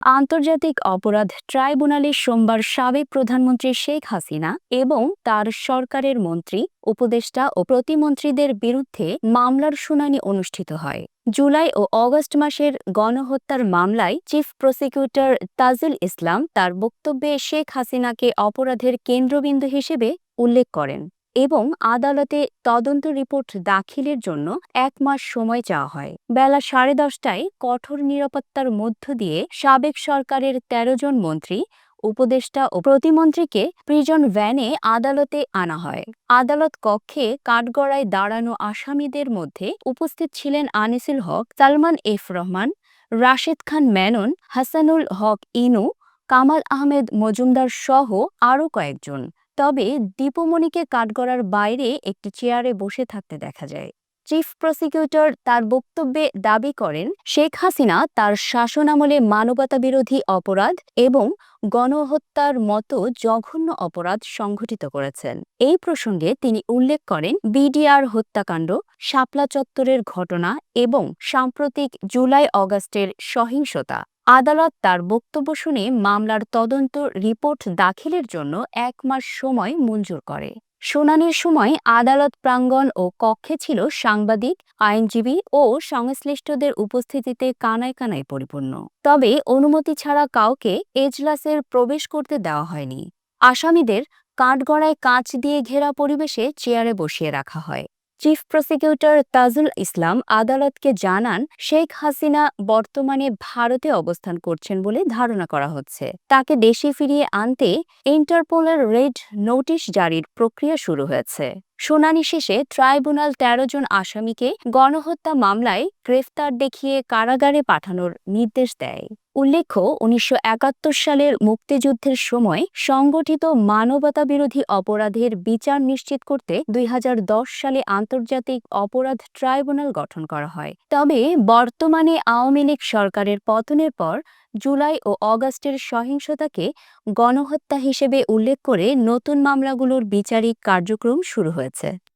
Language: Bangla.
আন্তর্জাতিক অপরাধ ট্রাইব্যুনালে সোমবার সাবেক প্রধানমন্ত্রী শেখ হাসিনা এবং তার সরকারের মন্ত্রী, উপদেষ্টা ও প্রতিমন্ত্রীদের বিরুদ্ধে মামলার শুনানি অনুষ্ঠিত হয়। জুলাই ও অগস্ট মাসের গণহত্যার মামলায় চিফ প্রসিকিউটর তাজুল ইসলাম তার বক্তব্যে শেখ হাসিনাকে অপরাধের কেন্দ্রবিন্দু হিসেবে উল্লেখ করেন এবং আদালতে তদন্ত রিপোর্ট দাখিলের জন্য 1 মাস সময় চাওয়া হয়। বেলা 10:30টায় কঠোর নিরাপত্তার মধ্য দিয়ে সাবেক সরকারের ১৩ জন মন্ত্রী, উপদেষ্টা ও প্রতিমন্ত্রীকে প্রিজন ভ্যানে আদালতে আনা হয়। আদালত কক্ষে কাঠগড়ায় দাঁড়ানো আসামিদের মধ্যে উপস্থিত ছিলেন আনিসুল হক, সালমান এফ রহমান, রাশেদ খান মেনন, হাসানুল হক ইনু, কামাল আহমেদ মজুমদার সহ আরও কয়েকজন। তবে দীপুমণিকে কাঠগড়ার বাইরে একটি চেয়ারে বসে থাকতে দেখা যায়। চিফ প্রসিকিউটর তার বক্তব্যে দাবি করেন, শেখ হাসিনা তার শাসনামলে মানবতাবিরোধী অপরাধ এবং গণহত্যার মতো জঘন্য অপরাধ সংঘটিত করেছেন। এই প্রসঙ্গে তিনি উল্লেখ করেন, বিডিআর হত্যাকাণ্ড, শাপলা চত্বরের ঘটনা এবং সাম্প্রতিক জুলাই-অগাস্টের সহিংসতা। আদালত তার বক্তব্য শুনে মামলার তদন্ত রিপোর্ট দাখিলের জন্য 1 মাস সময় মঞ্জুর করে। শুনানির সময় আদালত প্রাঙ্গণ ও কক্ষে ছিল সাংবাদিক, আইনজীবী ও সংশ্লিষ্টদের উপস্থিতিতে কানায় কানায় পরিপূর্ণ। তবে অনুমতি ছাড়া কাউকে এজলাসের প্রবেশ করতে দেওয়া হয়নি। আসামিদের কাঠগড়ায় কাঁচ দিয়ে ঘেরা পরিবেশে চেয়ারে বসিয়ে রাখা হয়। চিফ প্রসিকিউটর তাজুল ইসলাম আদালতকে জানান, শেখ হাসিনা বর্তমানে ভারতে অবস্থান করছেন বলে ধারণা করা হচ্ছে। তাকে দেশে ফিরিয়ে আনতে ইন্টারপোলের রেড নোটিশ জারির প্রক্রিয়া শুরু হয়েছে। শুনানি শেষে ট্রাইব্যুনাল ১৩ জন আসামিকে গণহত্যা মামলায় গ্রেফতার দেখিয়ে কারাগারে পাঠানোর নির্দেশ দেয়। উল্লেখ্য, ১৯৭১ সালের মুক্তিযুদ্ধের সময় সংগঠিত মানবতাবিরোধী অপরাধের বিচার নিশ্চিত করতে ২০১০ সালে আন্তর্জাতিক অপরাধ ট্রাইব্যুনাল গঠন করা হয়। তবে বর্তমানে আওয়ামী লীগ সরকারের পতনের পর জুলাই ও অগাস্টের সহিংসতাকে গণহত্যা হিসেবে উল্লেখ করে নতুন মামলাগুলোর বিচারিক কার্যক্রম শুরু হয়েছে।